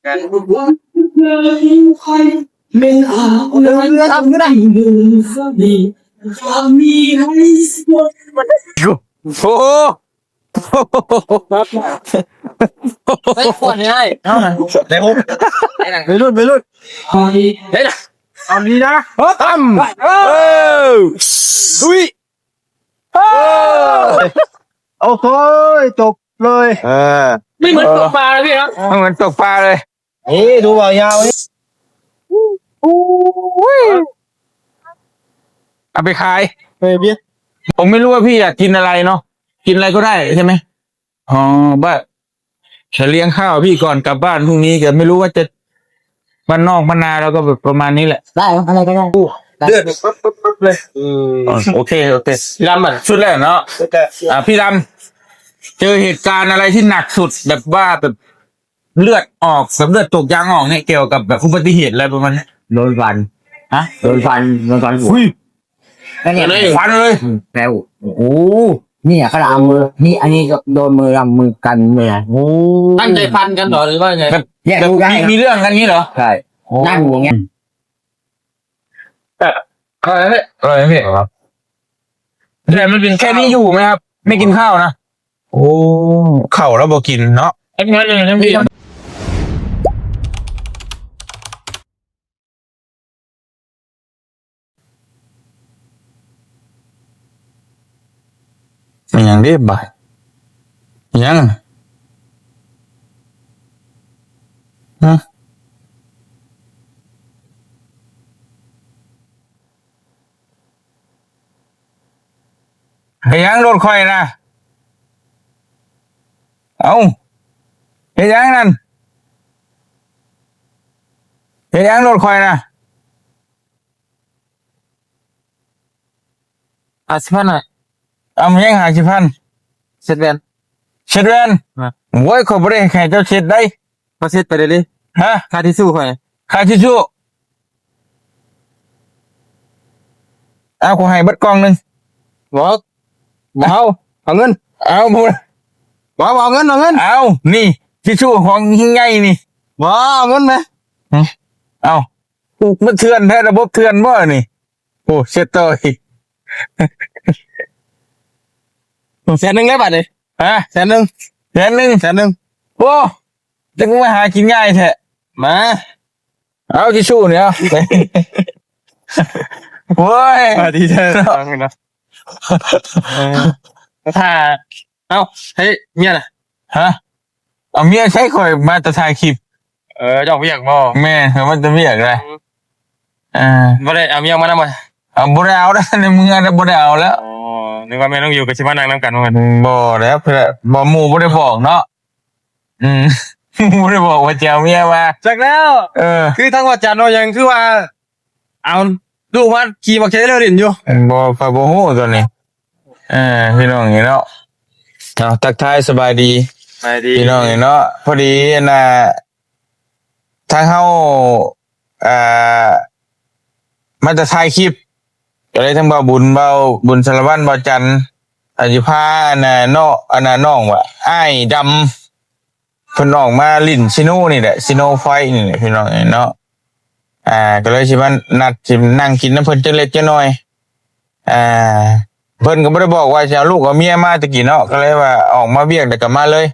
กันไม่เอาเลยทำก็ได้มือก็ดีจะมีให้หมดโอ้ไม่ควรให้เท่าไหร่ เดี๋ยวผมไปรุ่นไปได้ละเอาดีนะตั้มดุยโอ้โหจบเลยไม่เหมือนตกปลาเลยพี่ครับเหมือนตกปลาเลยนี่ดูเบายาวนี่เอาไปขายเฮ้ยเบี้ยผมไม่รู้ว่าพี่อยากกินอะไรเนาะกินอะไรก็ได้ใช่ไหมอ๋อบ้าจะเลี้ยงข้าวพี่ก่อนกลับบ้านพรุ่งนี้ก็ไม่รู้ว่าจะบ้านนอกบ้านนาเราก็แบบประมาณนี้แหละได้อะไรก็ได้เลือดปึ๊บเลยโอเคลำอ่ะชุดแรกเนาะพี่ดำเจอเหตุการณ์อะไรที่หนักสุดแบบว่าแบบเลือดออกแบบเลือดตกยางออกเนี่ยเกี่ยวกับแบบอุบัติเหตุอะไรประมาณนี้โดนฟันโดนฟันหัวนั่นเนี่ยฟันเลยแล้วโอ้นี่เขาดามมือนี่อันนี้ก็โดนมือดำมือกันเลยโอ้ตั้งใจฟันกันหรอหรือว่าไงแบบมีเรื่องกันงี้เหรอใช่นั่งอย่างเงี้ยอะไรพี่แต่มันเป็นแค่นี้อยู่ไหมครับไม่กินข้าวนะโอ้ข้าวแล้วบอกกินเนาะไอ้เงี้ยเลยนะพี่อย่างนี้บ่ายยังฮะยังรถคอยนะเอายังนั่นยังรถคอยนะ50,000อ่ะเอามายัง50,000เสร็จแล้วเช็ดแวนโว้ยเขาบริแข่งเจ้าเช็ดได้เขาเสร็จไปเลยฮะค่าที่สู้ไปค่าทิชชู่เอาขอให้เบิดกล่องหนึ่งบอกเอาเงินเอาบุญบอกเอาเงินเอานี่ทิชชู่ของยิ่งใหญ่นี่บอกเอาเงินไหมเอาผูกมันเถื่อนแท้ระบบเถื่อนบ่นี่โอ้เช็ดต่ออีก100,000เลยบาทเลยฮะ100,000โอ้จะมาหากินง่ายแท้มาเอาทิชชู่เนี่ยโว้ยดีเถอะนะถ้าเอาเฮ้ยเมียน่ะฮะเอาเมียใช้คอยมาตะถ่ายคลิปเจ้าไม่อยากบอกแม่มันจะไม่อยากอะไรบ่ได้เอาเมียมาแล้วมั้ยบ่ได้เอาแล้วในเมืองบ่ได้เอาแล้วนึกว่าแม่ต้องอยู่กับชิมานั่งน้ำกันว่าบ่แล้วเพื่อบ่หมู่บ่ได้บอกเนาะบ่ได้บอกว่าจะเอาเมียมาจากแล้วคือทั้งวัดจันทร์ยังคือว่าเอาลูกมาขี่บักเชยเร็วดินอยู่บ่ฝากบ่ฮู้ตัวนี้พี่น้องเนาะทักทายสบายดีพี่น้องเนาะพอดีน่ะทางเฮามาจะถ่ายคลิปก็เลยทั้งเบาบุญสารวัตรเบาจันทร์อธิภาน่ะเนาะน้องว่าอ้ายดำเพิ่นออกมาลิ้นซิโนนี่แหละซิโนไฟนี่แหละพี่น้องเนาะก็เลยสิมานัดสินั่งกินน้ำเพิ่นจังเล็กจังน้อยเพิ่นก็บ่ได้บอกว่าจะเอาลูกเอาเมียมาตะกี้เนาะก็เลยว่าออกมาเวียกแล้วก็มาเลย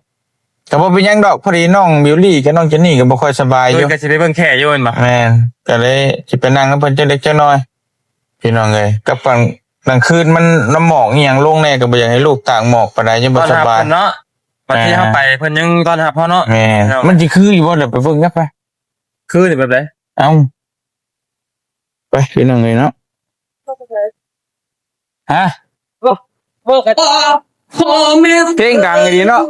ก็บ่เป็นหยังดอกพอดีน้องบิวลี่กับน้องเจนนี่ก็บ่ค่อยสบายอยู่ก็สิไปเบิ่งแค่อยู่แม่นบ่แม่นก็เลยสิไปนั่งกับเพิ่นจังเล็กจังน้อยพี่น้องเอ้ยกับกลางคืนมันน้ำหมอกอีหยังลงแน่ก็บ่อยากให้ลูกตากหมอกปานใดยังบ่สบายเนาะวันที่เฮาไปเพิ่นยังตอนรับเฮาเนาะแม่มันสิคืออยู่บ่เดี๋ยวไปเบิ่งกันไปคือนี่แบบใดเอ้าไปพี่น้องเอ้ยเนาะฮะเพลงดังดีเนาะ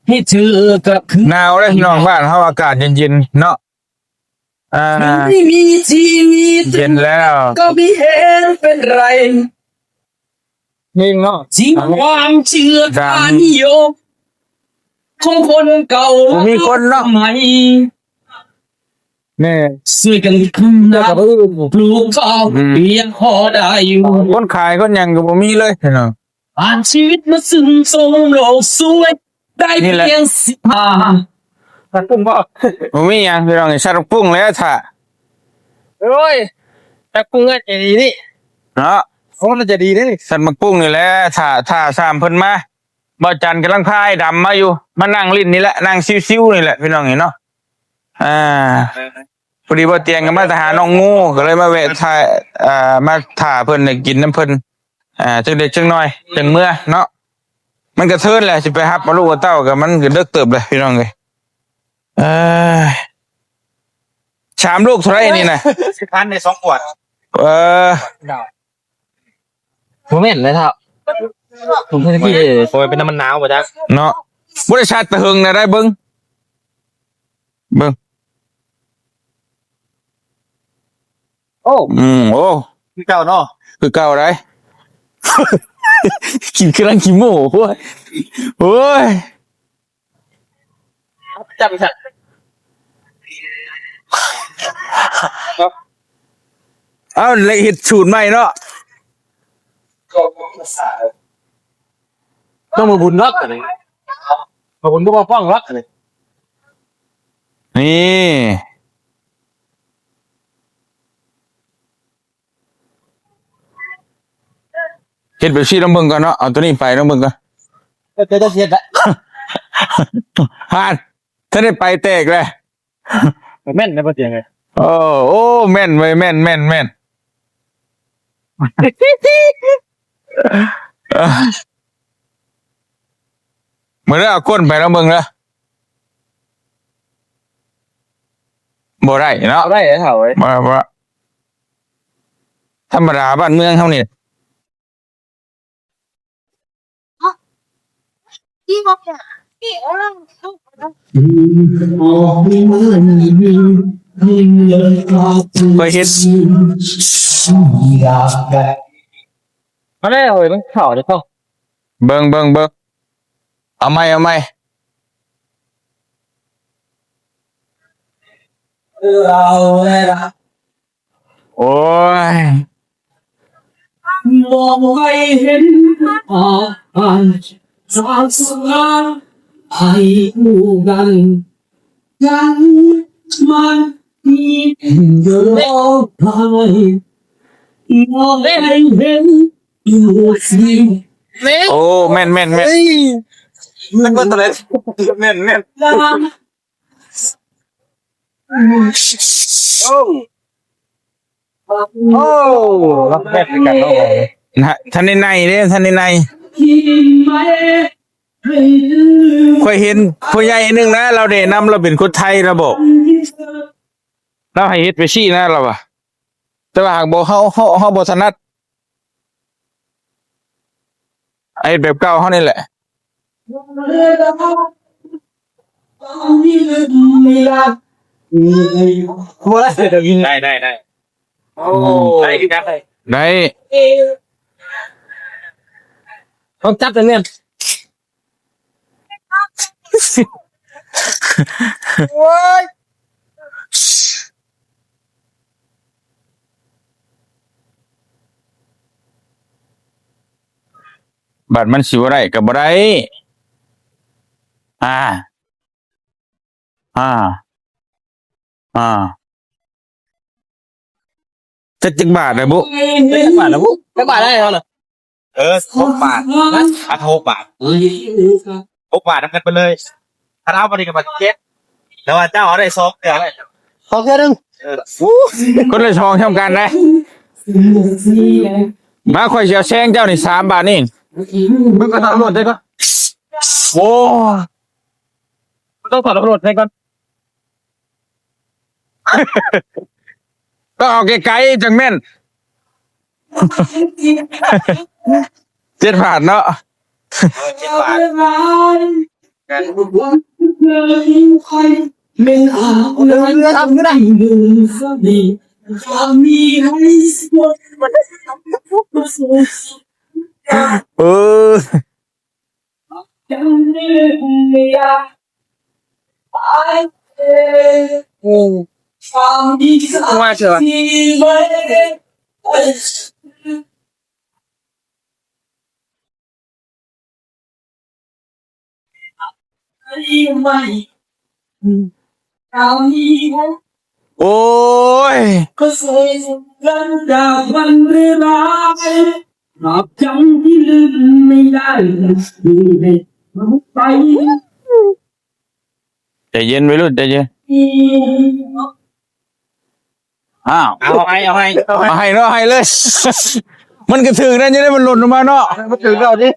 ให้เธอกับคืนหนาวเลยพี่น้องบ้านเฮาอากาศเย็นๆเนาะไม่มีชีวิตเย็นแล้วก็ไม่เห็นเป็นไรนี่เนาะจริงความเชื่อทางนิยมของคนเก่ามีคนเนาะใหม่นี่ช่วยกันคืนนะปลูกข้าวเพียงพอได้อยู่คนขายคนยังก็บ่มีเลยเนาะผ่านชีวิตมาซึ่งทรงโลกสวย ได้เพียง15 ตัดปุ่มบ่ ผมมีอย่างพี่น้องไอ้ชัดปุ้งแล้วถ่า โอ้ยตัดปุ่มก็จะดีนี่ เนาะ เพราะมันจะดีนี่ สัตว์มักปุ้งนี่แหละถ่าสามเพิ่นมาบ่จันกำลังพายดำมาอยู่มานั่งลิ้นนี่แหละนั่งซิวๆนี่แหละพี่น้องเห็นเนาะพอดีว่าเตียงกันมาทหารน้องงูก็เลยมาแวะถ่ายมาถ่าเพิ่นน่ะกินน้ำเพิ่นจังเด็กจังน้อยจังเมื่อเนาะมันก็เทินแหละสิไปรับมาลูกกับเต้าก็มันก็เลิกเติบเลยพี่น้องเอ้ยชามลูกเท่าไหร่นี่นะ 10,000ใน2 ขวด เออ ผมเห็นเลยครับผมเพิ่งกี้โอยเป็นน้ำมันหนาวป่ะจ๊ะ เนาะบริษัทตะหึงนะได้เบิ้งโอ้โอ้ คือเก่าเนาะ คือเก่าไร กินเครื่องกินหมูโว้ยโอ้ย จับอีกสัก เอ้าเลยเห็ดสูตรใหม่เนาะ ต้องมาบุญรักกันเลยมาบุญก็มาฟ้องรักกันเลย นี่เห็ดแบบชี้ต้องเบิ่งก่อนเนาะเอาตัวนี้ไปต้องเบิ่งก่อน จะเสียดละ ผ่านถ้าได้ไปแตกเลย แม่นในประเตียงไง โอ้แม่นไว้ยแม่นเมื่อเอาก้นไปแล้วมึงละบ่ได้เนาะ เอาได้เหรอเถ่าไว้ บ่ธรรมดาบ้านเมืองเท่านี้ พี่บอกอย่าพี่เอาล่ะ ไปเฮ็ด มาได้เลยมันเข่าจะเข้า เบิ่งเอาไหมโอ้ย มองไม่เห็นจากสงานให้อูกันมันมีเยอะไปมองไม่เห็นอยู่สิ โอ้แม่น มันก็ตะเล็ดแม่น ลา โอ้รับแม่นกันเนาะ นะท่านในเด้ท่านใน ที่ไม่ให้ลืม ค่อยเห็นผู้ใหญ่นึงนะเราได้นำเราเป็นคนไทยเราบอกเราให้เฮ็ดไปชี้นะเราอะแต่ว่าหากบ่เฮาบ่ถนัดไอ้แบบเก่าเฮานี่แหละ บัวละเดี๋ยวกินได้โอ้ได้กินได้ ได้ ต้องจับแต่เนี่ยโอ้ย บัตรมันสิบ่ได้ก็บ่ได้อ่าจักบาทนะบุ ได้บาทแล้วปุ๊บได้บาทได้แล้วเหรอ6 บาทนะ6 บาท6 บาททำกันไปเลยถ้าเอาไปดีกับบัตรเจ็ดแล้วว่าเจ้าเอาได้2 เดือนอะไร2 เดือนนึง คนละช่องทำกันได้มาค่อยสิเอาแซงเจ้านี่3 บาทนี่ มึงก็ถอดรถได้ก่อน โอ้ ต้องถอดรถได้ก่อน ต้องเอาไกลๆจังแม่น 7 บาทเนาะ 7 บาท mình ảo nơi thăm này người sao đi cho mi hay một เออ chẳng đi ai phòng đi Ngoài chưa ạ? thì mới ไม่เอาอีก โอ้ย ก็สวยรันดาวันเวลาหากจำที่ลืมไม่ได้ลืมให้มันไป ใจเย็นไว้รุ่นใจเย็นอ้าว เอาให้ เอาให้เนาะให้เลย มันกระถึงนั่นจะได้มันหล่นออกมาเนาะ มาถึงเราดิ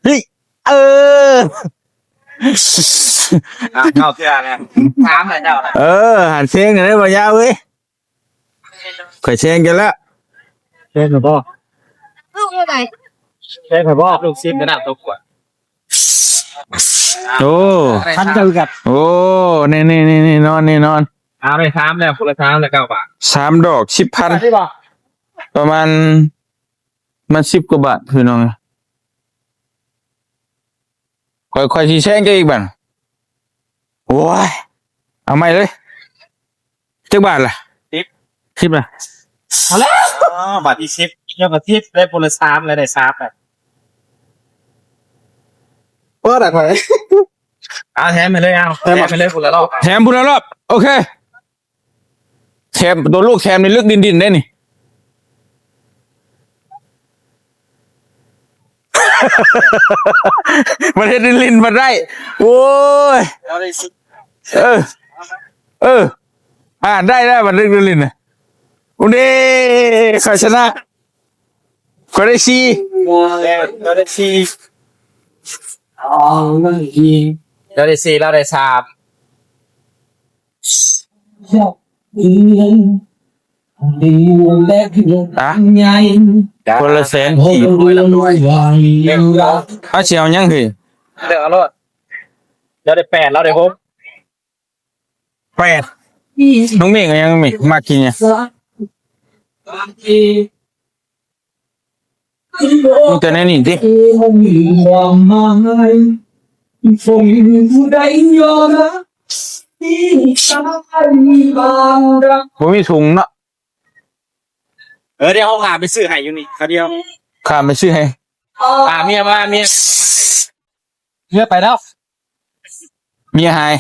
เฮ้ยเออ เข้าเสื้อเนี่ยถามเลยเจ้านะ เออหันเชียงกันได้บ่ยาวเว้ยข่อยเชียงกันแล้ว เช่นหรือเปล่า ลูกยังไง เช่นหรือเปล่า ลูกซิมกระดาษตัวขวด โอ้ ท่านเจอกับ โอ้นี่นอนนี่นอน เอาเลยถามแล้วคนละถามแล้ว9 บาท 3 ดอก 10,000 ที่บอก ประมาณมัน10 กว่าบาทพี่น้องค่อยสิแช่งจะอีกบั่นโอ้ยเอาใหม่เลยจักบาทล่ะ10ล่ะ อ๋อบาทที่10เท่ากับ10ได้คนละ3เลยได้3เลย เปิดอะไร เอาแถมไปเลยเอาแถมไปเลยคนละรอบ แถมพุ่นละรอบโอเคแถมตัวลูกแถมนี่ลึกดินได้นี่ มันเฮ็ดลิ้นมาได้โอ้ย เอาได้สิ เออได้มันลึกลิ้นน่ะอุ้ยข้าชนะก็ได้ซี เราได้4 ไม่ดี เราได้4เราได้3 ชอบดีดีแลกเงิน อ่ะ ใหญ่ คนละแสน โอ้ กี ย บ รวยยังรัก เอาเชียวยังคือ เดี๋ยวเอารถเราได้8เราได้6 8น้องเมฆยังไม่มากินเนี่ย สักที มึงจะแน่นี่ดิ คงมีความหมายคงผู้ใดยอมรับที่ตายบางรัก ผมมีถุงเนาะ เดี๋ยวเขาหาไปซื้อให้อยู่นี่เขาเดียว ข้ามไปซื้อให้ เมียมาเมียไปแล้ว เมียหาย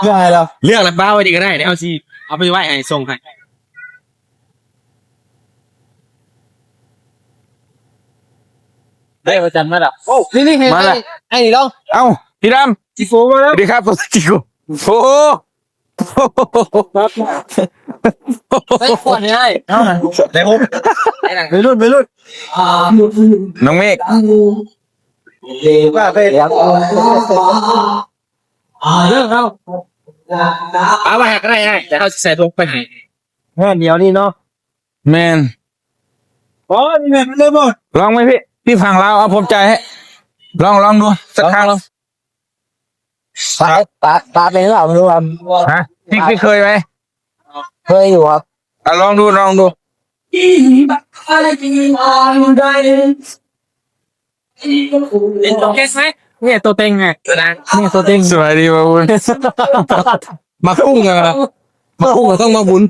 เรื่องอะไรเรา เลือกแล้วบ้าไว้ดีก็ได้เดี๋ยวเอาสิเอาไปไว้ให้ส่งให้ได้ประจันมาแล้ว โอ้นี่เห็น มาละ ไอ้นี่ลอง เอ้าพี่ดำ จิโฟมาแล้ว สวัสดีครับจิโกโอ้ ไปขวดให้ ได้ผม ไปรุ่น น้องเมฆ ว่าไปเดี๋ยว เรื่องเขาเอาไว้ให้ก็ได้แต่เขาใส่ถุงไปให้ แค่เดียวนี่เนาะ แมน อ๋อนี่แม่เลยบ่ ลองไหมพี่ฟังเราเอาผมใจายให้ลองดูสักครั้งลอง ปลาเป็นหรือเปล่าไม่รู้ครับ ฮะพี่เคยไหม เคยอยู่ครับ อ่ะลองดู ที่บักอะไรที่มาได้ เล่นตัวแก๊สไหมเนี่ยตัวเต็งไงตัวนั้น นี่ตัวจริง สวัสดีมาบุญ มาคุ้งกันมาคุ้งก็ต้องมาบุญ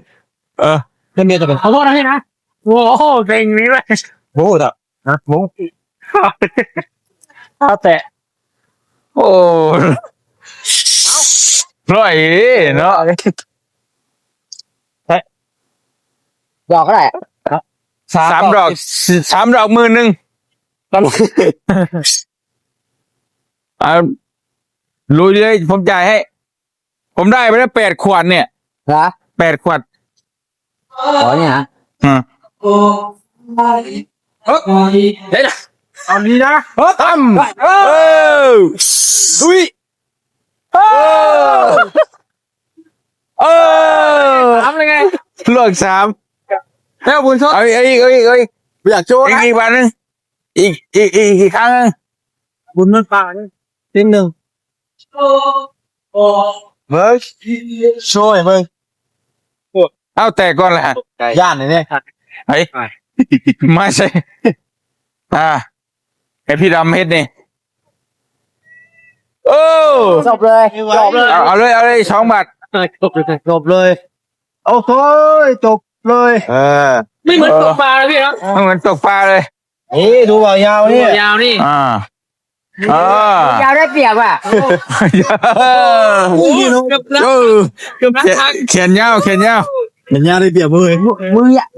เออ เพื่อนเมียจะเป็น ขอโทษนะพี่นะโอ้โหเต็งนี้เลย โอ้โหแต่นะโอ้ เอาแต่ โอ้ร่อยดิเนาะ ดอกก็ได้ 3 ดอก3 ดอก10,000ลุยเลยผมจ่ายให้ ผมได้ไปแล้ว8 ขวดเนี่ย เหรอ 8 ขวด อ๋อเนี่ยฮะ อืม โอ้ยเดี๋ยวเอานี้นะ ตั้มลุยทำยังไง เลือก3แล้วบุญชดเอาอีกอยากโชว์นะ อีกวันนึงอีกครั้งนึง บุญมันป่านี่ ทีหนึ่ง โอ้ เฮ้ยโชว์ให้มึง เอาแต่ก่อนแหละ ย่านเนี่ย ไอ้ไม่ใช่ไอพี่ดำเฮ็ดนี่โอ้ จบเลยจบเลย เอาเลย2 บาท จบเลยโอ้โหจบเลยไม่เหมือนตกปลาเลยพี่เนาะ มันเหมือนตกปลาเลย นี่ดูเบายาวนี่ ยาวนี่ อ่า ยาวได้เปรียบอ่ะ เขียนยาวเขียนยาว เห็นยาได้เปรียบเลย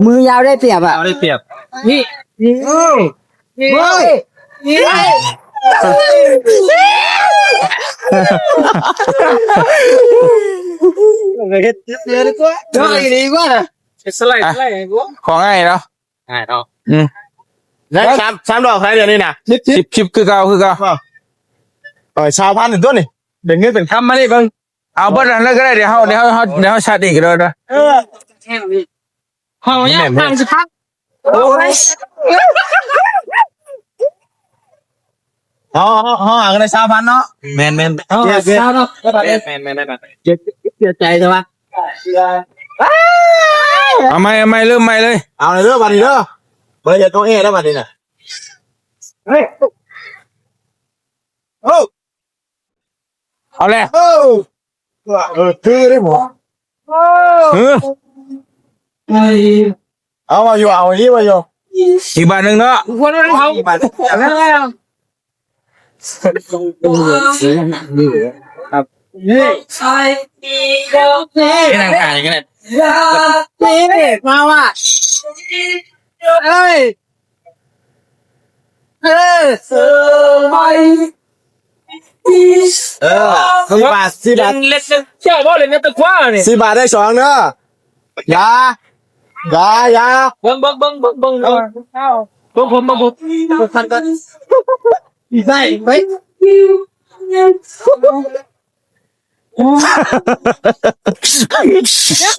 มือยาวได้เปรียบอ่ะ เอาได้เปรียบ นี่เฮ้ยนี่ เฮ็ดเยอะเลยก็ เฮ้ยดีกว่านะ สไลด์กู ของง่ายเนาะ ง่ายเนาะ อืม แล้วสามดอกใครเดี๋ยวนี้นะ ชิปคือเก่าคือเก่า ชาวพันธุ์ถึงตัวนี่เดี๋ยวเงินเป็นคำมาดิเบิ่ง เอาเบิดอันนั้นก็ได้เดี๋ยวเขาชัดอีกเลยนะ ห้องเนี้ยห่างสิครับ อ๋อหากันในชาวพันธุ์เนาะแมน เอาเช้าเนาะ แมน เสียใจใช่ไหม เอาไม่เริ่มใหม่เลย เอาเลยเด้อบัดนี้เด้อบ่ได้จะตัวเอแล้วบัดนี้น่ะเฮ้ยโอ้ เอาแล้ว โอ้คือได้หมด เอามาอยู่เอาอีมาอยู่ อีกบาทหนึ่งเนาะ ควรต้องเขา กี่บาท แล้วไงอ่ะ นี่นางขายอย่างเงี้ย นี่มาว่ะเฮ้ยเเฮ้ยออ4 บาท4 บาท เล็กเจ้าบ่เลยนะตะคว้านี่ 4 บาทได้2เด้อยาเบิ่งเอาผมพันกันได้ไป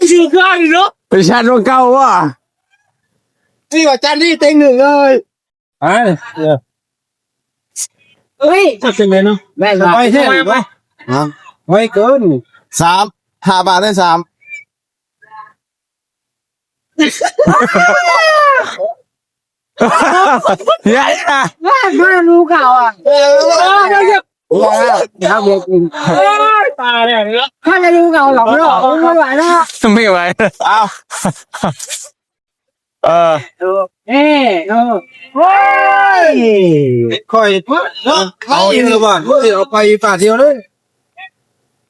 ชื่อข้างเนาะ ไปชาติว่าเก่าว่ะ นี่ว่าจานนี่เต็ง1เลยเฮ้ยจัดเป็นไงเนาะแม่ง ไปเท่ ไป ไว้เกิน5 บาทได้3ใหญ่นะ ไม่รู้ข่าวอ่ะเดี๋ยวเบียร์กินตาเนี่ยถ้าจะรู้ข่าวหลอกไม่หลอกไม่ไหวนะ ไม่ไหว เอา เออ เฮ้ยเฮ้ย ค่อยเอาอีกแล้วบ่เอาไปฝาเดียวเลย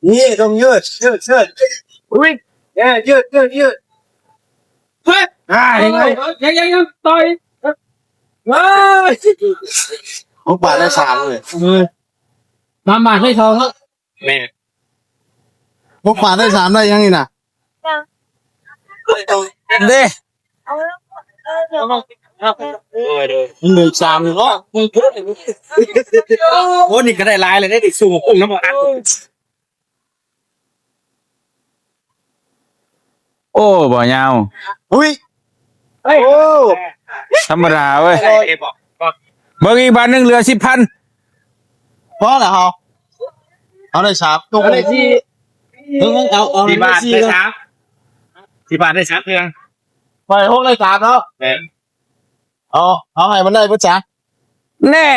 นี่ต้องยืดอุ้ยยืดเฮ้ยยังต่อยว้า6 บาทได้3เลย มาหมาให้ทองครับ แม่6 บาทได้3ได้ยังนี่น่ะ เด้ 1 3เนาะโอ้นี่ก็ได้ลายเลยได้ดิสูงน้ำมัน โอ้บ่ยาว อุ้ยโอ้ ธรรมดาเว้ยเบิ่งอีกบาทหนึ่งเหลือ10,000 พอแล้วเอาได้3ตรงเลยที่เอา4 บาทได้3 4 บาทได้3เพียงไป6ได้3เนาะเอาให้มันได้ปุ๊จ้า แน่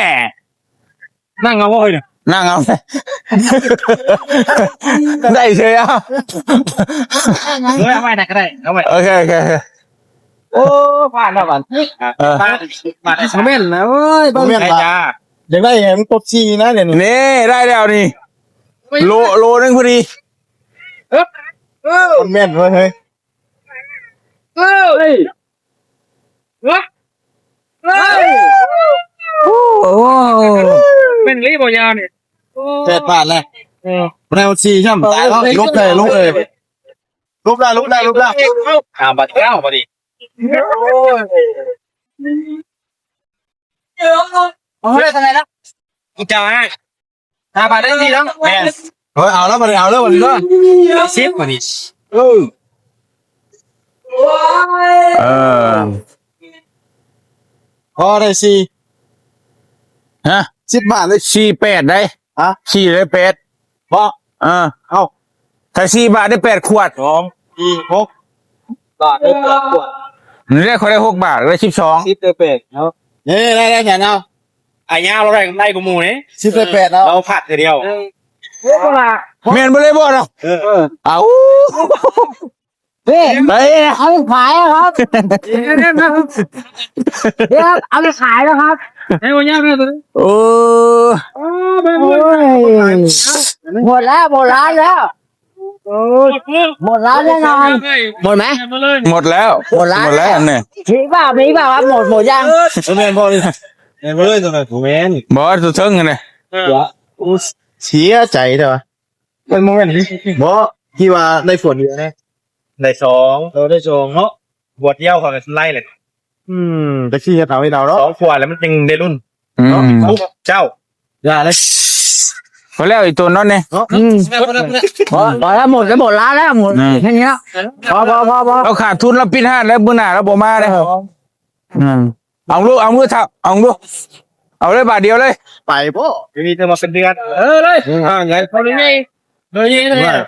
นั่งเอาไว้เนี่ย นั่งเอา ได้เฉยอ่ะ เอาไว้ไหนก็ได้เอาไว้ โอเค โอ้ผ่านแล้วกัน บาทได้ คอมเมนต์นะเว้ย 3เมียนจ้าอยากได้ไงมันกดซีนะเดี๋ยวนี้ นี่ได้แล้วนี่โลนึงพอดี มันแม่นเว้ยเฮ้ย เฮ้ยโอ้เป็นรีบยาวเนี่ย 8 บาทเลยแนวซีใช่ไหมตายแล้วลุกเลยลุกได้บาท9พอดี โอ้ยทำไงนะ จ้า5 บาทได้4แล้วแม่เฮ้ยเอาแล้วมาดิเอาแล้วมาดิเนาะ10มาดิพอได้4ฮะ 10 บาทเลย 48ได้ ฮะ 4ได้8 บ่ เอา ถ้า4 บาทได้8 ขวด 2 4 6 บาทได้8ขวด นี่ได้เขาได้6 บาทได้12 10ได้8เนาะนี่ได้แค่เอาไอ้ยาเราได้กูหมู่นี่10ได้8เนาะเราผัดทีเดียว แม่นบ่ได้บ่เนาะเอา พี่ ไป เอาไปขายครับเดี๋ยวเอาไปขายแล้วครับไอ้วันนี้เนี่ยตัวนี้ โอ้ โอ้ หมดแล้วหมดร้านแล้วหมดร้านแน่นอนหมดไหม หมดแล้ว หมดแล้ว หมดแล้วเนี่ย มีเปล่าครับหมดยัง แม่นบ่นี่แม่นบ่เลยตัวนั้นกูแม่น บอสตัวเทิงกันเลย เสียใจเด้อมันโมเมนต์บ่ที่ว่าได้ฝนอยู่แน่ได้สองได้สองเนาะบวชเดียวเขาก็ไล่เลยแต่ที่จะทำให้เราเนาะ2 ขวดแล้วมันจึงได้รุ่น อืม เจ้าอย่าเลย พอแล้วอีกตัวนั้นเนี่ย พอแล้วหมดร้านแล้วหมดแค่นี้พอ เราขาดทุนเราปิดห้านแล้วมื้อหน้าเราบ่มาเลยเอาลูกทับเอาลูกเอาเลยบาทเดียวเลย ไปพ่อมีเธอมาเป็นเดือนเลยไงเขาเลยไงเลย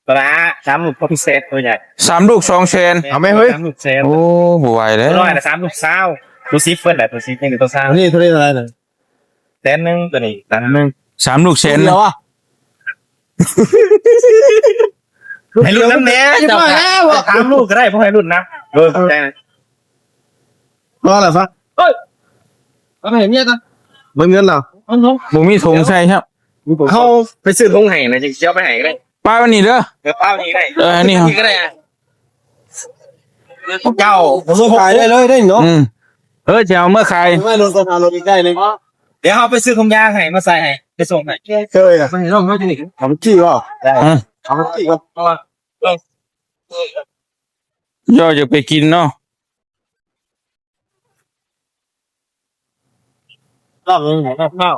ปลา3 ลูกพอพิเศษตัวใหญ่ 3 ลูก2 แสน เอาไหมเฮ้ย3 ลูกเศษ โอ้บ่ไหวแล้ว น้อยนะ3 ลูกเศร้าดูซิเฟิร์นแหละตัวซิยังอยู่ตัวเศร้านี่เท่าไรเนี่ยแสนนึงตัวนี้แสนนึง 3 ลูกแสน เดียวอ่ะ ให้รุ่นน้ำเนี้ยจะมาแล้ว3 ลูกก็ได้เพราะให้รุ่นนะใจนะรออะไรฟะเฮ้ยเอาไปเห็นเนี่ยจ้ะมึงเงินเหรอ บ่มีถุงใส่ครับ เขาไปซื้อทงไห่นะจะเชี่ยวไปไห่ก็ได้ ป้าวันนี้เด้อ เดี๋ยวเป้านี้ได้ นี่ครับ ก็ได้เจ้าผมขายได้เลยได้เนาะ จะเอาเมื่อใคร ไม่ลงสะพานลงอีกได้เลยเดี๋ยวเขาไปซื้อทงยางไห่มาใส่ไห่ไปส่งไห่เคยอ่ะไม่ต้องไม่จริงทำจี้ป่ะได้ทำจี้ครับ ย่อจะไปกินเนาะ รอบนึงรอบข้าว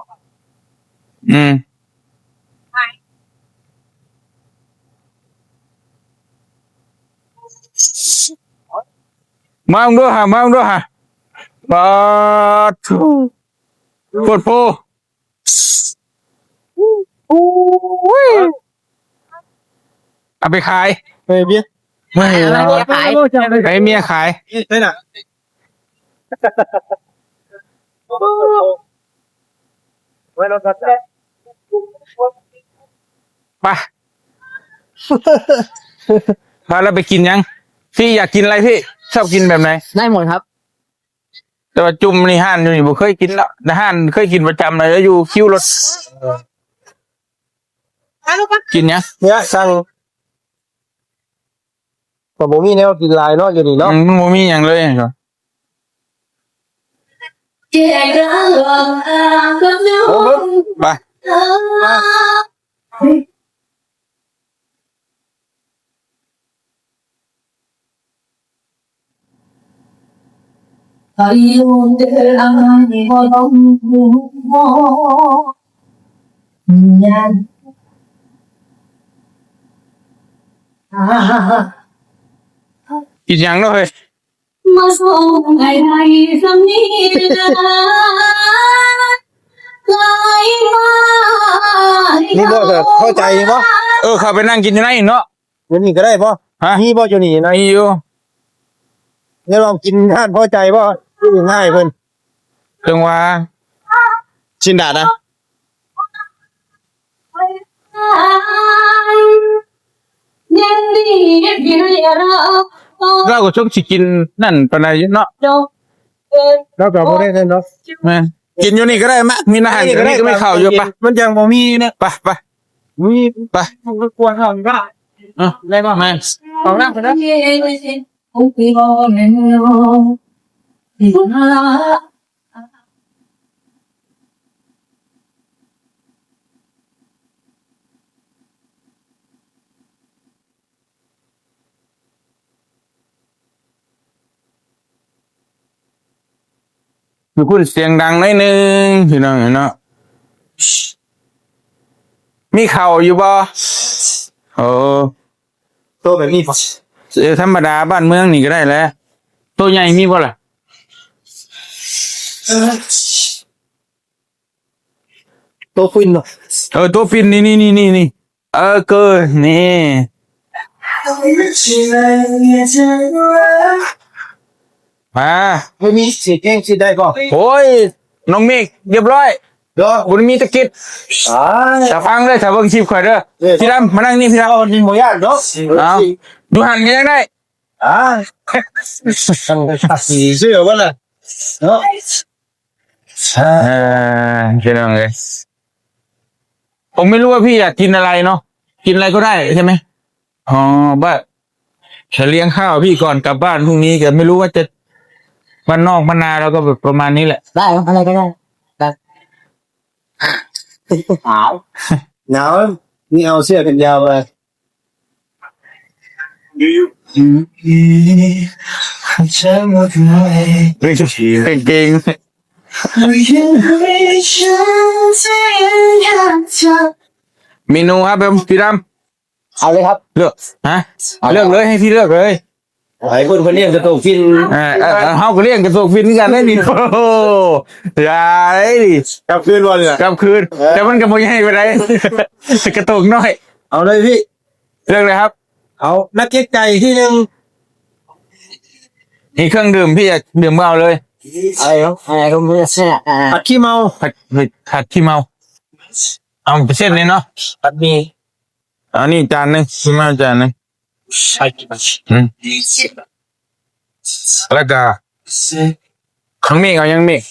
มาดูฮะบาทูปวดโพเอาไปขาย เฮ้ยเบี้ย ไม่ อะไรเนี่ยขาย ให้เมียขาย ได้น่ะ ไว้เราจะแท้ ไปพาเราไปกินยังพี่อยากกินอะไรพี่ชอบกินแบบไหน ได้หมดครับ แต่ว่าจุ่มนี่ห้านอยู่นี่ผมเคยกินแล้วแต่ห้านเคยกินประจำเลยแล้วอยู่คิวรถกินยัง เนี่ยสั่งแต่ผมมีแนวกินลายเนาะอยู่นี่เนาะ มันบ่มีอย่างเลยเหรอ ไป 가요들 아니고 너무 난กินยังเนาะเฮ้ย 마소 가이가이 삽니다 가이마 นี่บ่แบบเข้าใจป่ะ เข้าไปนั่งกินที่ไหนเนาะ อยู่นี่ก็ได้ป่ะ ฮะ นี่ป่ะอยู่นี่นะ นี่อยู่ เนี่ยลองกินท่านพอใจป่ะที่ง่ายเพิ่น เรื่องว่า ชินดานะ เราก็ชอบสิกินนั่นปานใดเนาะ เราแบบบ่ได้นั่นเนาะ แม่นกินอยู่นี่ก็ได้มะมีอาหารก็ได้ก็ไม่เข้าอยู่ปะ มันยังบ่มีเนี่ย ไป มี ไป มันกวนเขาก็ได้ป่ะ แม่น เอาหน้าคนนั้น มีคุณเสียงดังหน่อยนึงพี่น้องเนาะมีเข่าอยู่บ่โอ้ ตัวแบบนี้ป่ะ ธรรมดาบ้านเมืองนี่ก็ได้แหล้วตัวใหญ่มีบ่ล่ะ ตัวฟินเนาะ ตัวฟินนี่เกินนี่มา ไม่มีสีแกงสีได้ป่ะ โอ้ยน้องเมฆเรียบร้อย เด้อ บุญมีตะกิดจะฟังเลยถ้าเบิ่งคลิปข่อยเด้อพี่ดำมานั่งนี่พี่ดำ เอาดินบ่ยากเนาะ เอาดูหันกันยังได้ สีเสื้อบ่ล่ะเนาะ พี่น้องเลย ผมไม่รู้ว่าพี่อยากกินอะไรเนาะกินอะไรก็ได้ใช่ไหมอ๋อบ้าจะเลี้ยงข้าวพี่ก่อนกลับบ้านพรุ่งนี้ก็ไม่รู้ว่าจะบ้านนอกบ้านนาเราก็แบบประมาณนี้แหละ ได้ครับอะไรก็ได้ได้หนาว หนาวนี่เอาเสื้อกันยาวไป เรื่องเก่งเมนูครับพี่ดำ เอาเลยครับ เลือกฮะเลือกเลยให้พี่เลือกเลย ไอ้คนเนี้ยจะตกฟิน เฮาก็เลี้ยงกระโตกฟินกันได้นี่โอ้โหอย่าเลยดิ กลับคืนวันเลย กลับคืนแต่มันก็บ่ให้ไปได้กระโตกน้อย เอาเลยพี่ เลือกเลยครับ เอานักเก็ตไก่ที่หนึ่ง นี่เครื่องดื่มพี่อยากดื่มก็เอาเลย อะไรครับอะไรก็ไม่ใช่อ่า ผัดขี้เมา ผัดขี้เมาเอาไปเส้นนี้เนาะ ผัดหมี เอานี่จานหนึงขี้เมาจานหนึง ใช่กี่บาท อืมแล้วก็ของเมฆเอายังเมฆ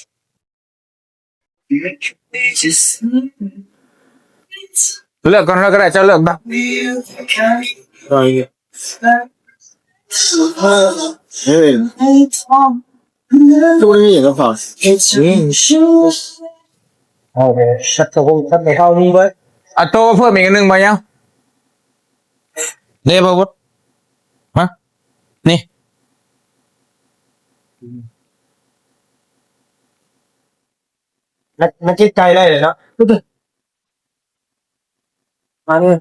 เลือกก่อนแล้วก็ได้เจ้าเลือกบ้าง อะไรเนี่ยเฮ้ยตัวนี้ก็พอโอ้โหชัดโตชัดในเท่านี้เว้ย เอาโตเพิ่มอีกอันหนึ่งมายังนี่บ่วุฒฮะนี่ นักเก็ตไก่ได้เลยเนาะมาเนี่ย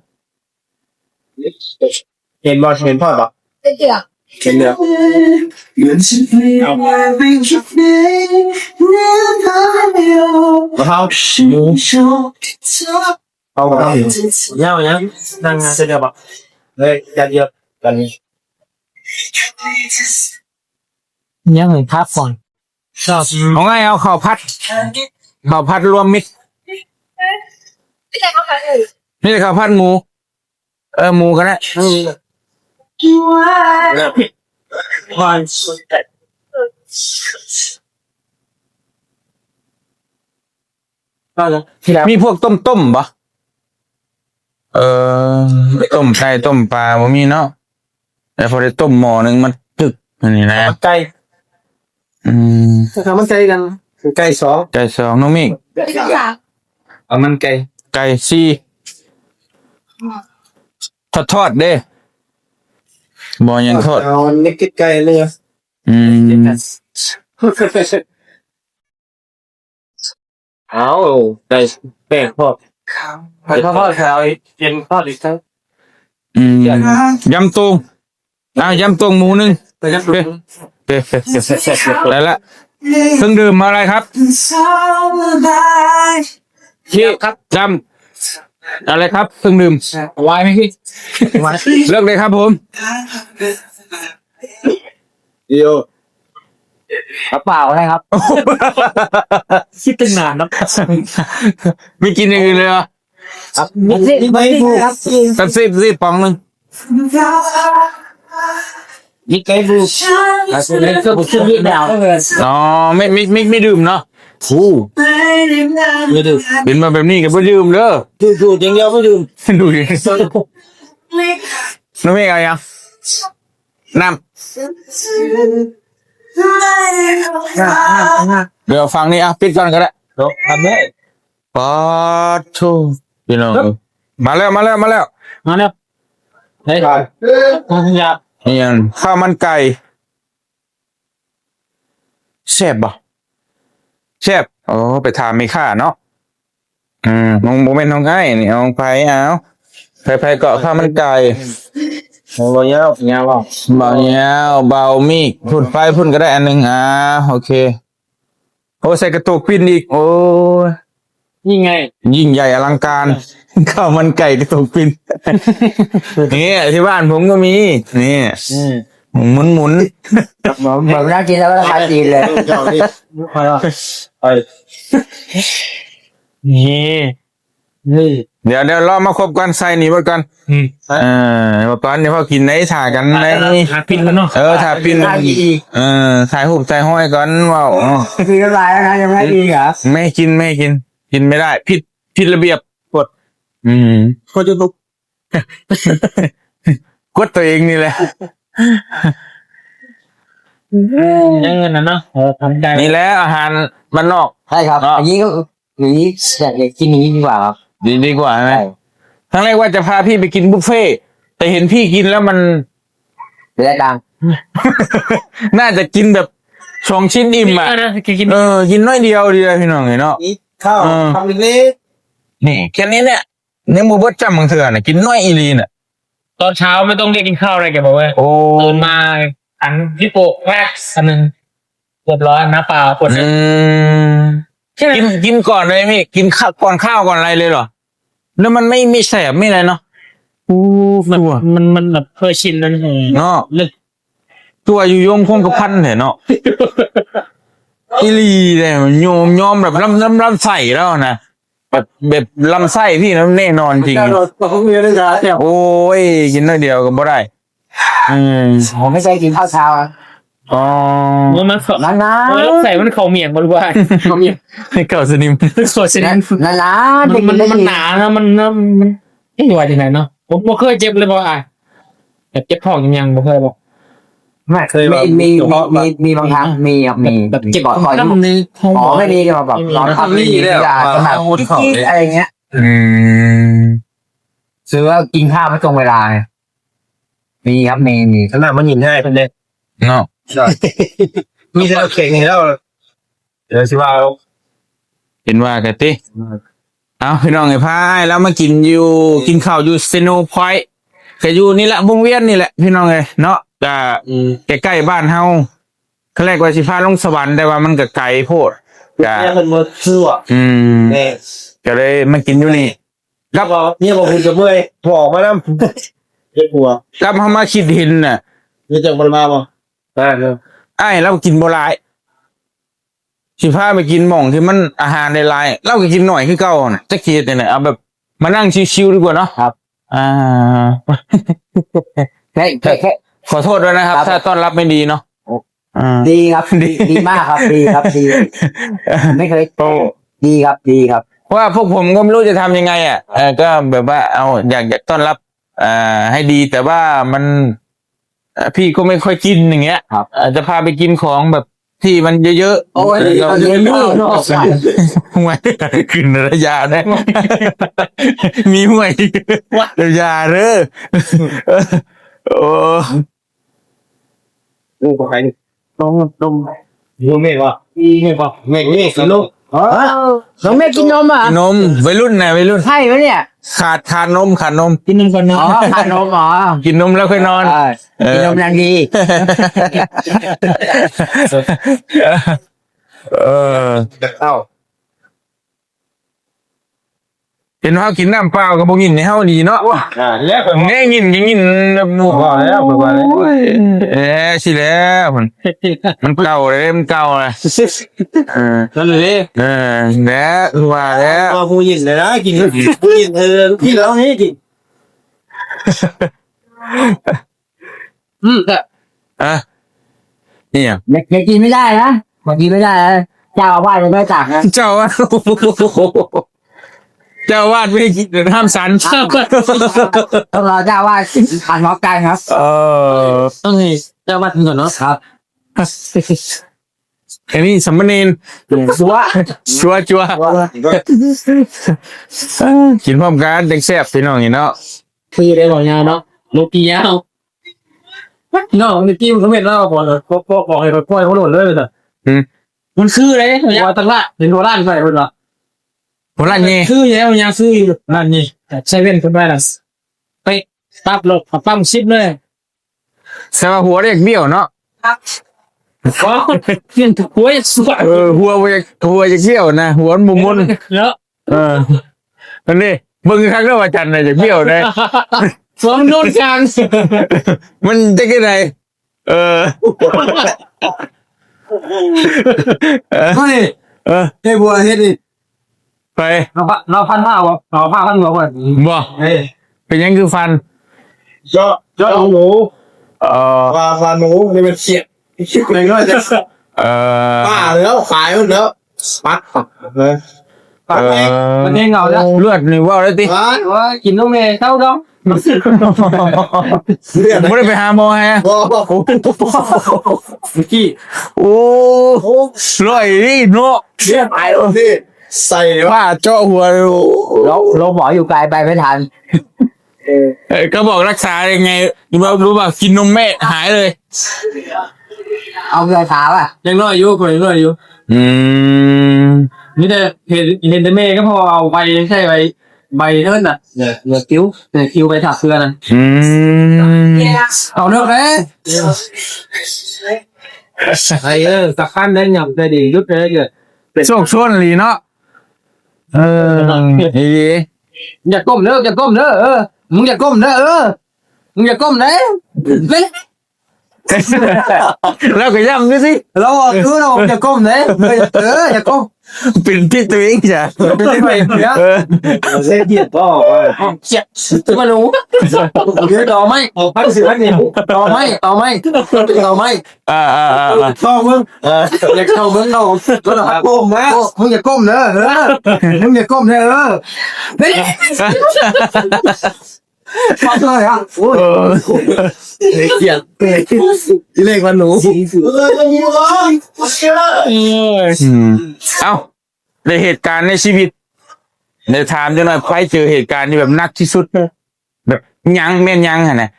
เห็นบอลเห็นพ่อปะเห็นเนื้อ มะพร้าวเอามะพร้าวเย้าเนี่ยนั่งงานเสร็จแล้วปะเฮ้ยยัดเยอะกันนี้ ยังเหมือนภาพก่อน ชอบ เอาไงเอาข้าวผัดรวมมิตรนี่ข้าวผัดหมูหมูก็ได้ วันสุดแต่ก็แล้วที่แล้ว มีพวกต้มปะต้มไก่ต้มปลาบ่มีเนาะแต่พอได้ต้มหม้อหนึงมันตึกอันนี้นะ ไก่ อืม ถ้ามันไก่กันไก่สอง ไก่สองน้องมิก เอามันไก่ ไก่สี่ทอดเด้บ่ยังทอด เอาเน็กเก็ตไก่เลย อืม เอาไก่แป้งทอดผัดข้าวทอดแถวเย็นทอดอีกทั้ง อืมยำตุงยำตุงหมูหนึง แต่ยัง เป๊ะได้ละเครื่องดื่มอะไรครับพี่ครับจำอะไรครับเครื่องดื่ม วายไหมพี่ เลือกเลยครับผม เดียว เปล่าอะไรครับ คิดตั้งนานนะ ไม่กินอย่างอื่นเลยเหรอ ไม่ถูก ตัดซีป๋องหนึ่ง นี่ไก่บู เล่นเครื่องบุกเครื่องยืดแนว อ๋อไม่ดื่มเนาะโอ้ ไม่ดื่ม เป็นมาแบบนี้ก็ไม่ดื่มเด้อ ดูอย่างเดียวไม่ดื่ม ดูดิน้องเมฆอะไรยังน้ำเดี๋ยวฟังนี่ปิดก่อนก็ได้ ทำได้ ปาทูพี่น้องมาแล้ว มาเนี่ยเฮ้ยอยาก นี่ยังข้าวมันไก่แซ่บบ่แซ่บโอ้ไปทานไม่ค่าเนาะน้องโมเมนต์น้องไอ้นี่เอาไปเอาไปเกาะข้าวมันไก่ บอลเย้าเย้า เบาเนี้ยเบามีกพุ่นไปพุ่นก็ได้อันหนึ่งโอเคโอ้ใส่กระตุกปิ้นอีกโอ้ย นี่ไง ยิ่งใหญ่อลังการ ข้าวมันไก่กระตุกปิ้น นี่ที่บ้านผมก็มีนี่หมุน แบบน่ากินแล้วก็ราคาจีนเลย เจ้านี่ไป นี่ เดี๋ยวรอมาครบกันใส่นี่ไว้กันมาตอนนี้พอกินไหนถ่ายกันไหน ปิ้นแล้วเนาะ ถ่ายปิ้นถ่ายหูปถ่ายห้อยกันว้าว คือน้ำลายแล้วนะยังไม่ดีเหรอ ไม่กินกินไม่ได้ผิดระเบียบกฎ อืม คนจะตุก กดตัวเองนี่แหละ เงินนะเนาะทำได้ นี่แหละอาหารบ้านนอก ใช่ครับ เนาะ อันนี้ก็อย่างนี้อยากกินอย่างนี้ดีกว่าครับ ดีกว่าไหม ใช่ ครั้งแรกว่าจะพาพี่ไปกินบุฟเฟ่ต์แต่เห็นพี่กินแล้วมัน จะได้ดัง น่าจะกินแบบ2 ชิ้นอิ่มอ่ะ นะกิน กินน้อยเดียวดีเลยพี่น้องเนาะ นี่ข้าวทำเล็ก นี่แค่นี้เนี่ยยังบ่เบิดจำบางเถื่อน่ะกินน้อยอีหลีน่ะ ตอนเช้าไม่ต้องเรียกกินข้าวอะไรแกบอกว่า โอ้ ตื่นมาอันพี่โปะแรกอันหนึ่งเรียบร้อยน้ำเปล่าขวดหนึ่ง ใช่ไหม กินก่อนเลยพี่กินข้าวก่อนข้าวก่อนอะไรเลยเหรอแล้วมันไม่แสบไม่อะไรเนาะ มันแบบเคยชินแล้วนี่ เนาะ เลิก ตัวอยู่โยมคงกระพันเนาะอีหลีเลยมันโยมแบบลำไส้แล้วนะแบบลำไส้พี่นะแน่นอนจริง เราพวกนี้ได้จ้ะ โอ้ยกินน้อยเดียวก็บ่ได้ม ผมไม่ใช่กินข้าวเช้าอะ อ๋อ มันเขา นาน ใส่มันเขาเมียงมาด้วยเขาเมียง ให้เก่าสนิม สวยสิ ๆนานๆ มันหนานะมันไม่ไหวที่ไหนเนาะผมเคยเจ็บเลยบอกแบบเจ็บท้องยังบ่เคยบอก ไม่เคยมีบางครั้งมีครับมี แบบเจ็บ ก่อน น้ำในท้อง อ๋อไม่มีก็แบบนอนทับไม่มียาขนาดกิ๊กๆอะไรเงี้ย อืม ซื้อว่ากินข้าวไม่ตรงเวลาไงมีครับมี ขนาดมันหยินให้เป็นเด็ก เนาะ มีแต่เก่งแล้วเดี๋ยวสิว่า เห็นว่ากันติเอาพี่น้องไอ้พายแล้วมากินข้าวอยู่เซโนพอยต์ก็อยู่นี่แหละวงเวียนนี่แหละพี่น้องเอ้ยเนาะก็ใกล้ๆบ้านเฮาเขาแรกว่าสิพาลงสวรรค์แต่ว่ามันก็ไกลโพดก็ เนี่ยคนมาซื้ออ่ะ เนี่ย ก็เลยมากินอยู่นี่ ครับเนี่ยบอกคุณจะเมื่อยบอกมาแล้วเจ็บหัว กับเฮามาคิดเห็นน่ะ นี่จังมันมาบ่ได้เลย ไอ้เรากินบ่หลายสิพาไปกินหม่องที่มันอาหารหลายๆเราก็กินหน่อยคือเก่าน่ะจักทีเนี่ยเอาแบบมานั่งชิวๆดีกว่าเนาะ ครับ อ่า แค่ ขอโทษด้วยนะครับ ครับ ถ้าต้อนรับไม่ดีเนาะอ่า ดีครับดีมากครับดีครับดีไม่เคยดีครับดีครับ เพราะว่าพวกผมก็ไม่รู้จะทำยังไงอ่ะก็แบบว่าเอาอยากต้อนรับให้ดีแต่ว่ามันพี่ก็ไม่ค่อยกินอย่างเงี้ย ครับ จะพาไปกินของแบบที่มันเยอะๆ โอ้ย ก็ เยอะๆ ห่วยขึ้นระยะนะมีห่วยระยะเด้อโอ้ ลูกของใครนี่นมลูกเมฆวะเมฆวะเมฆนี่สิลูก น้องแม่กินนมอ่ะ นมวัยรุ่นนะวัยรุ่น ใช่ไหมเนี่ย ขาดนม กินนมก่อนเนาะ อ๋อทานนมอ๋อ กินนมแล้วค่อยนอน กินนมแรงดี เออ เอ้า เห็นว่ากินน้ำเปล่ากับบ่กินในเฮาดีเนาะ แล้วผม แน่กินหมู ว่าแล้วผมว่าแล้ว สิแล้วมันเก่าเลยมันเก่าเลยนั่นเลย แล้วว่าแล้ว ว่าผู้หญิงเลยนะกินผู้หญิงพี่แล้วนี่กิน แต่ นี่ เด็กกินไม่ได้นะกินไม่ได้นะเจ้าอาวาสจะไม่จักนะ เจ้าว่าเจ้าวาดไม่ให้กินห้ามสัน ต้องรอเจ้าอาวาสผ่านหมอกันครับ ต้องให้เจ้าวัดก่อนเนาะ ครับ อันนี้สมณเณร ชัว จัวกินพร้อมกันเด็กแซ่บพี่น้องนี่เนาะ คุยได้บอกยาวเนาะโลกียาวเนาะนี่กี้มันก็เป็นแล้วบอกให้ปล่อยเขาโดดเลยเลยมันคืออะไรว่าตั้งละถึงโดนล้านไปคนละ โหร้านนี้ คือแล้วยังซื้ออยู่ร้านนี้ใช้เว้นคนไปละไปปั๊บรถปั๊มชิปเลย แสดงว่าหัวเรียกเบี้ยวเนาะ ก็เพี้ยนถูกหัวสวย หัวจะเบี้ยวนะหัวมันมุน แล้ว อันนี้มึงครั้งแล้วว่าจันทร์น่ะจะเบี้ยวได้ สองโดนกัน มันจะกี่ไหนเฮ้ยเฮ้ยบัวเฮ็ดนี่ ไป เราพันผ้าวะเราผ้าพันหัวก่อน บ่ เฮ้ย เป็นยังคือฟัน เจาะหมู เอ่อ ปลาหมูนี่มันเสียคิดเลยก็จะ เอ่อ ป้าแล้วขายหมดแล้วปัดเลย มันเองเหงาแล้ว เลือดนี่ว่าได้ติ ว่ากินนมเมย์เท่าดอง ไม่ได้ไปหาหมอฮะ เมื่อกี้ โอ้ร่อยนี่เนาะ ตายแล้วสิ ใส่ ว่าเจาะหัวเลย เราหมออยู่ไกลไปไม่ทัน ก็บอกรักษายังไงรู้ป่ะกินนมแม่หายเลย เอาเงินขาป่ะ ยังน้อยอยู่คนยังน้อยอยู่ อืม นี่แต่เห็นแต่เมย์ก็พอเอาใบใช่ใบเท่านั้นน่ะเหลือคิ้วแต่คิ้วไปถักเสื้อนั่น อืม เอาเนื้อเลยไอ้สักขั้นได้หย่ำได้ดียุดเลยเกิด โชคชวนหลีเนาะดี อย่าก้มเด้ออย่าก้มเด้อมึงอย่าก้มเด้อมึงอย่าก้มเด้เล่น แล้วก็ย้ำด้วยสิ เราอย่าก้มเด้อย่าก้ม เป็นที่ตัวเองจ้ะ เป็นที่ไปเนี่ย เส้นเดียดก็ว่า เจ็บมาหนูเดี๋ยวต่อไหมพักสิพักนี่ต่อไหมต่อไหม ต่อมึง อย่าเข้ามึงเราก็ต้องก้มนะมึงอย่าก้มเด้อมึงอย่าก้มเด้อเฮ้ยฟังเลยอ่ะโอ้ยเกลียดที่เลขมันหนู เอ้าในเหตุการณ์ในชีวิตในถามจังหน่อยใครเจอเหตุการณ์ที่แบบหนักที่สุดแบบยังแม่นยังนะ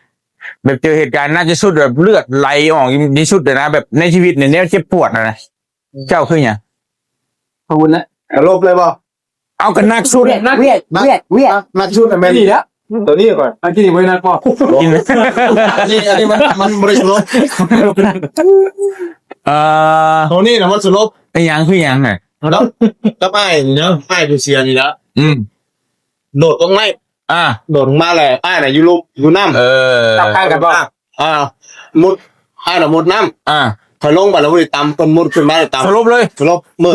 แบบเจอเหตุการณ์หนักที่สุดแบบเลือดไหลออกที่สุดเลยนะแบบในชีวิตเนี่ยเจ็บปวดนะเจ้าคือไง ขอบคุณนะ ลบเลยป่ะ เอากันหนักสุด เวียด นักชุดแมน ดีแล้ว ตัวนี้ก่อน อันที่นี่ไม่น่าพอ กิน อันนี้มันบริสุทธิ์ ตัวนี้นะมันสุลบ ไอ้ยังคือยังไง แล้วไอ้เนาะไอ้ดูเสียนี่แล้ว โดดตรงไหน โดดลงมาเลยไอ้น่ะยูรูปยูน้ำ ตับข้างกันป่ะ มุดไอ้น่ะมุดน้ำถอยลงไปแล้วไปตำคนมุดขึ้นมาเลยตำ สรุปเลย สลบมือ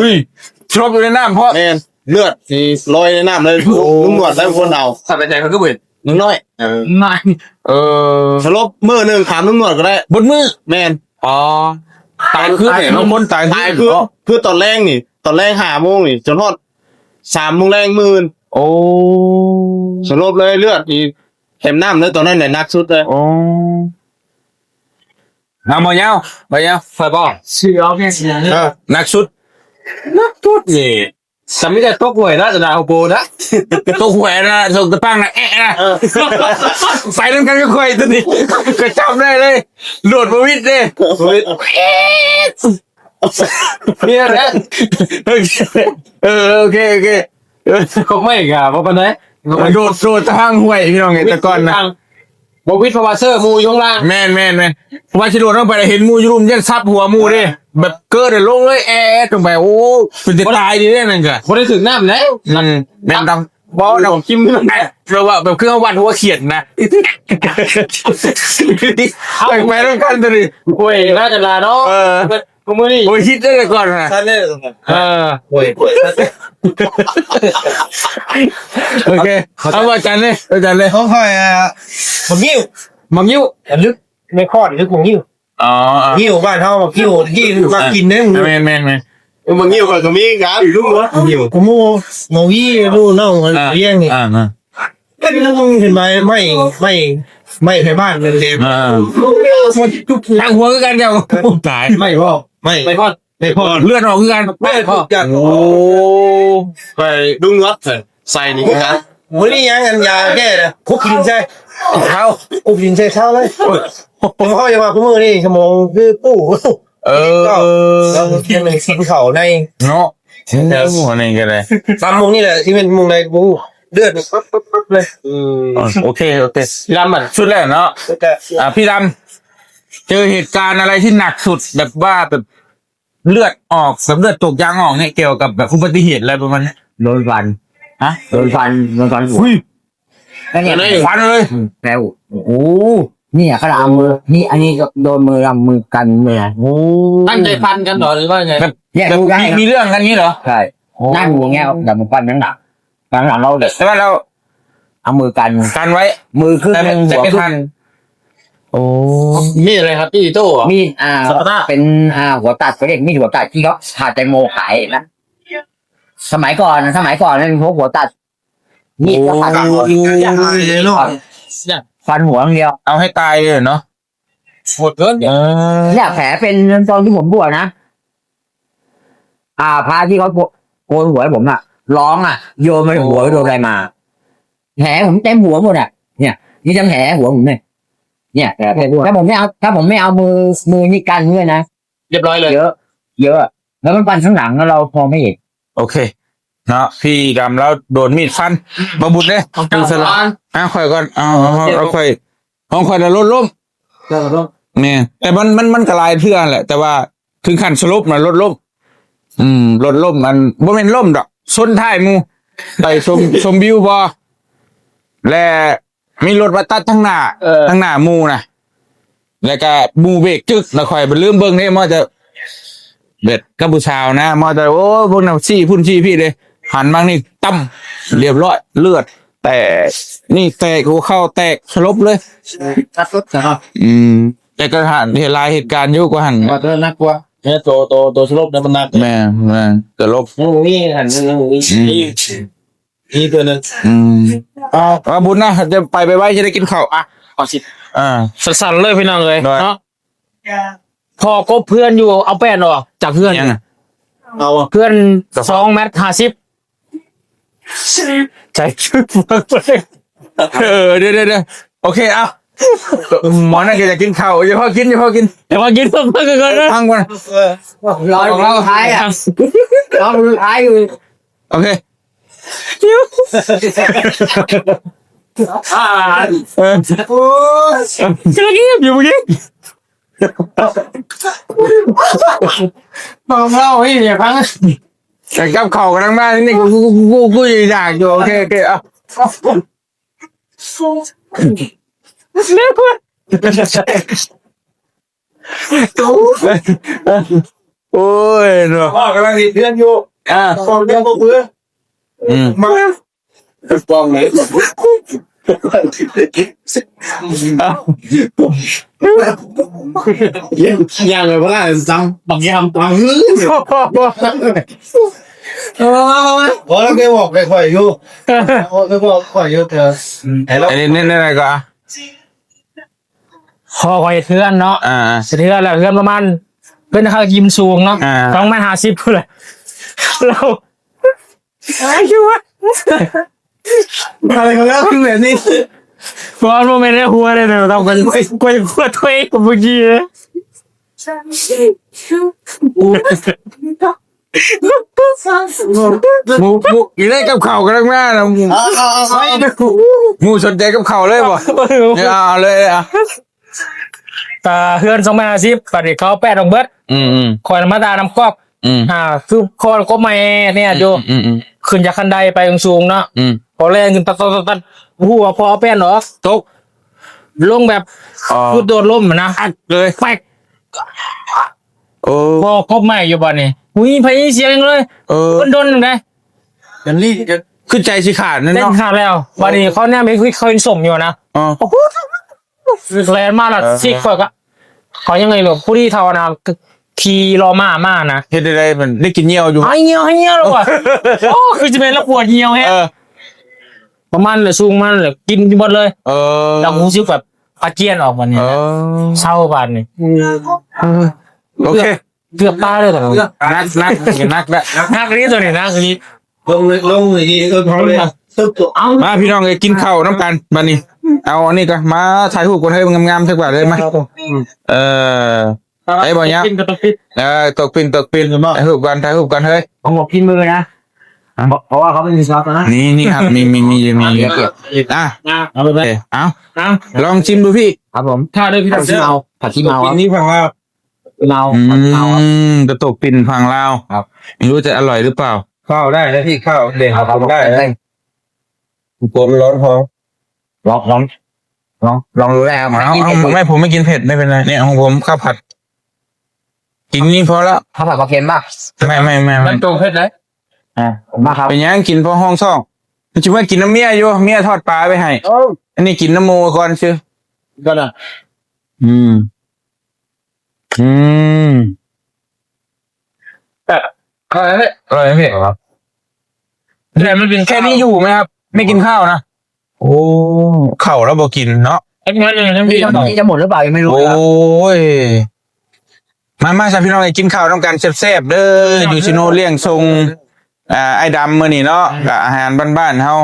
สรุปอยู่ในน้ำเพราะ แมนเลือดสีลอยในน้ำเลยลุงหนวดได้คนเอา สัตว์ใจเขาก็เบื่อ นึงน้อย นาย สลบมือหนึ่งถามลุงหนวดก็ได้ บนมือ แมน ตายคือเนี่ยบางคนตาย ตายคือตอนแรกนี่ตอนแรก5 โมงนี่จนทอด3 โมงแรงมื่น โอ้ สลบเลยเลือดอีเต็มน้ำเลยตอนนั้นเนี่ยนักสุดเลย โอ้น้ำมะยาวไฟบอล เชื่อเอาแค่เสียเนี่ย นักสุด นี่สามีแต่ตกหวยนะจะดาวโบนะ ตัวแขวนนะส่งตะปังนะนะไฟนั้นกันก็ค่อยตัวนี้ก็จำได้เลยโดดมาวิทย์เลย เนี่ยนะ โอเค ก็ไม่กะเพราะปันไหน โดดทางห้วยพี่น้องไงแต่ก่อนนะ บวิทย์พาวเซอร์มูอยู่ข้างล่าง แม่นว่าชิโดนต้องไปเห็นมูยูรุมยันซับหัวมูดิแบบเกิดลงเลยตรงไปโอ้เป็นจะตายดีเนี่ยนั่นกะ คนได้ถึงน้ำไหน แม่นดังบอลดังคิมแปลว่าแบบเครื่องวัดหัวเขียดนะไปต้องกันตัวนี้ โอ้ยน่าจะลาเนาะกูมือนี่ โอ้ยฮิตได้เลยก่อนนะ ท่านเนี่ย โอ้ย โอเคเอาอาจารย์เลย เขาค่อยมังยิ้ว มังยิ้ว ลึกไม่คลอดลึกมังยิ้ว อ๋อ ยิ้วบ้านเขายิ้วมากินเนี่ย แม่น มังยิ้วก็มีการลูกวะยิ้วกูมูงยี่ลูกน้องเลี้ยงนี่ก็นี่ต้องเห็นไหมไม่ไปบ้านเลยเต็ม ตั้งหัวกันเดียวตาย ไม่พ่อไม่ ไม่พอด ไม่พ่อ เลือดออกกัน ไม่พ่อกันโอ้ไปดุ้งน็อตใส่นี่กันวันนี้ยังกันยาแก้เลยคุกกินใช่ข้าวคุกกินใช่ข้าวเลยผมเข้าจะมาคู่มือนี่ชั่วโมงคือตู้เราเป็นหนึ่งสินเขาใน เนาะหัวนี่กันเลย 3 โมงนี่แหละที่เป็นโมงในบูเลือดปั๊บเลย โอเค ลำมัน ชุดแรกเนาะ แล้วก็ พี่ดำเจอเหตุการณ์อะไรที่หนักสุดแบบว่าแบบเลือดออกแบบเลือดตกยางออกเนี่ยเกี่ยวกับแบบอุบัติเหตุอะไรประมาณนี้ โดนฟัน ฮะ โดนฟันหัวแล้วเนี่ย ฟันเลย แล้วโอ้เนี่ยขนาดมือนี่อันนี้ก็โดนมือกันเลยโอ้ ตั้งใจพันกันเหรอหรือว่าไง แบบ แยกรู้ได้ มีเรื่องกันงี้เหรอ ใช่นั่งอยู่เงี้ยแต่มันฟันหนักเราเด็ก แต่ว่าเรา เอามือกัน กันไว้ มือขึ้น แต่ หัว ไม่ ขึ้ ทัน น โอ้ มีอะไรครับพี่โต้ มีดเป็นหัวตัดเขาเรียกมีดหัวตัดที่เขาผ่าแตงโมขายนะ สมัยก่อนเป็นพวกหัวตัดมีดก็ฟันหัวฟันหัวอย่างเดียว เอาให้ตายเลยเนาะ โหดเกิน เนี่ยแผลเป็นตอนที่ผมบวชนะพระที่เขาโกนหัวให้ผมอ่ะร้องอ่ะโยนไปหัวไปโดนอะไรมาแผลผมเต็มหัวหมดอ่ะเนี่ยนี่จะแผลหัวผมเนี่ยแผลถ้าผมไม่เอามือนี่กันด้วยนะ เรียบร้อยเลย เยอะแล้วมันฟันข้างหลังแล้วเราพอไม่เห็น โอเคเนาะพี่ดำแล้วโดนมีดฟันมาบุญเลย ของเจ้า สลับค่อยก่อนเอาค่อยของค่อยจะลดล้ม เจ้าต้อง เนี่ยแต่มันกระลายเพื่อนแหละ แต่ว่าถึงขั้นสลบนะลดล้มลดล้มมันบ่เป็นล้มดอกส้นท้ายหมูไปชมวิวพอและมีรถมาตัดทั้งหน้าหมูนะแล้วก็หมูเบรกจึกแล้วค่อยไปลืมเบิ่งนี่มอจะเบ็ดกัมพูชานะมอจะโอ้พวกนั้นชี้พุ่นชี้พี่เลยหันมานี่ตั้มเรียบร้อยเลือดแต่นี่แตกหัวเข้าแตกสลบเลย ตัดรถใช่ไหม แต่ก็หันเหตุลายเหตุการณ์เยอะกว่าหัน ว่าเธอน่ากลัวเนี่ยตัวสลบเนี่ยมันหนัก แม่เกิดลบ นี่หันนี่ตัวนึง เอาบุญนะจะไปไว้จะได้กินข้าว ขอสิ สั่นๆเลยพี่น้องเลย ได้ เนาะพอก็เพื่อนอยู่เอาแป้นออกจากเพื่อน ยังไง เอาอ่ะ เพื่อน2.50 เมตรใจชุดเบิกไป เดี๋ยวโอเคเอาหมอนั่นแกจะกินข้าวอย่าพอกิน เดี๋ยวมากินเพิ่มกันก่อนนะ พังก่อน รอเราท้ายอ่ะรอเราท้ายอยู่ โอเคเออ กำลังเงียบอยู่เมื่อกี้ บอกเราให้อย่าพัง แต่กับข้าวกันทั้งบ้านนี่กูอยากอยู่โอเคเอา เร็วกว่า โอ้ยเนาะ พ่อกำลังติดเพื่อนอยู่ปองเรื่องพวกเพื่อนมาปองไหนยังเลยเพราะอะไรจังบักยำตังฮื้อพอแล้วแกบอกไปข่อยอยู่แกบอกข่อยอยู่เถอะไอ้เรา อันนี้อะไรก็ พอคอยเพื่อนเนาะเพื่อนแล้วเพื่อนประมาณเพื่อนเขายิมสูงเนาะ2.50 เลยเราอะไรอยู่วะ อะไรของเราแบบนี้ บอลโมเมนต์ในหัวเลยเนาะต้องกันกวยขวดถ้วยกับเมื่อกี้เลย หมูอยู่ได้กับข้าวกันทั้งบ้านนะหมูสนใจกับข้าวเลยบ่เนี่ยเอาเลยอ่ะ แต่เพื่อน2.50ปัดเขาแปดของเบิร์ดคอยมาตาน้ำกอกคือคอยก็ไม่เนี่ยโยขึ้นจากคันไดไปสูงเนาะพอแรงขึ้นตัดหัวพอแป้นหรอ ตก ลงแบบคือโดนล้มนะ อัดเลย แป๊ก โอ้ พอครบไม่อยู่บ้านนี่หุ้ยพยเสียงเลยคนโดนยังไง กันนี่จะ ขึ้นใจสิขาดนั่น เต้น เนาะ ขาดแล้วบ้านนี้เขาเนี่ยไม่เคยสมอยู่นะ อ๋อ แรงมากละซิกเฟิร์กอะเขายังไงหรอผู้ที่ทาวนาขี่รอมานะ เฮ็ดได้มันได้กินเยี่ยวอยู่ ให้เงี้ยวแล้วว่ะโอ้คือจะเป็นแล้วปวดเงี้ยวแฮะประมาณเลยซูงมันเลยกินหมดเลยแล้วหูซิแบบอาเจียนออกวันนี้เศร้าบานนี่ โอเค เกือบตายเลยแต่ นักแล้ว นักนี้ตัวนี้นะคือนี้ ลงเลยดีก็พอเลยตึ๊บตัว เอา มาพี่น้องเลยกินข้าวน้ำกันบัดนี้เอาอันนี้ก็มาถ่ายรูปกันให้งามๆสักบาทเลยมั้ยไอ้บ่เนี่ย กินก็ต้องกิน ตกปินถ่ายรูปกันเฮ้ย ผมบอกกินมือนะเพราะว่าเขาเป็นซอสนะ นี่ครับมีเอาไปไป เอา เอา ลองชิมดูพี่ ครับผม ถ้าด้วยพี่ ผั ตั ก ด ขี้เมาผักขี้เมาครับ นี่ฟังว่า เมาผักขี้เมาครับ กระตกปิ่นฝั่งลาวไม่รู้จะอร่อยหรือเปล่า ข้าวได้นะพี่ข้าวเด็กทำได้กลัวมันร้อนท้อง ลองดูได้ครับ ไม่ผมไม่กินเผ็ดไม่เป็นไรเนี่ยของผมข้าวผัด กินนี่พอแล้ว ข้าวผัดปลาเค็มป่ะ ไม่ มันตรงเพชรเลย ผมมาครับ เป็นยังกินเพราะห้องซ่องจริงว่ากินน้ำเมียอยู่เมียทอดปลาไปให้อันนี้กินน้ำโมก่อนชื่อ ก็ได้ อร่อยไหมพี่ครับ แต่มันเป็น แค่นี้อยู่ไหมครับ ไม่กินข้าวนะโอ้ข้าวแล้วบ่กินเนาะ ไอ้เงินหนึ่งทั้งพี่ นี่จะหมดหรือเปล่ายังไม่รู้ โอ้ ครับ มาสามพี่น้องไอ้กินข้าวต้องการแซ่บๆเด้ออยู่ชิโนเลี้ยงทรงไอ้ดำมื้อนี้เนาะกับอาหารบ้านๆเฮา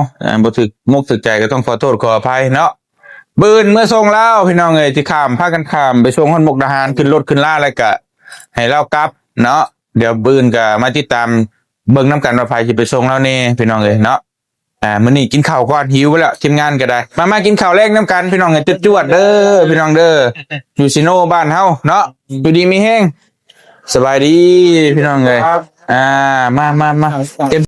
บ่ถึกมกถึกใจก็ต้องขอโทษขออภัยเนาะบืนเมื่อส่งแล้วพี่น้องเอ้ยที่ข้ามพากันข้ามไปส่งฮอดมุกดาหารขึ้นรถขึ้นล่าแล้วก็ให้เรากลับเนาะเดี๋ยวบืนก็มาติดตามเบิ่งน้ำกันว่าไผสิไปส่งเราแน่พี่น้องเอ้ยเนาะมื้อนี้กินข้าวก่อนหิวไปแล้วทีมงานก็ได้มากินข้าวแรกน้ำกันพี่น้องเอ้ยจวดๆเด้อพี่น้องเด้ออยู่ซิโนบ้านเฮาเนาะอยู่ดีมีแฮงสบายดีพี่น้องเอ้ยมาเต็ม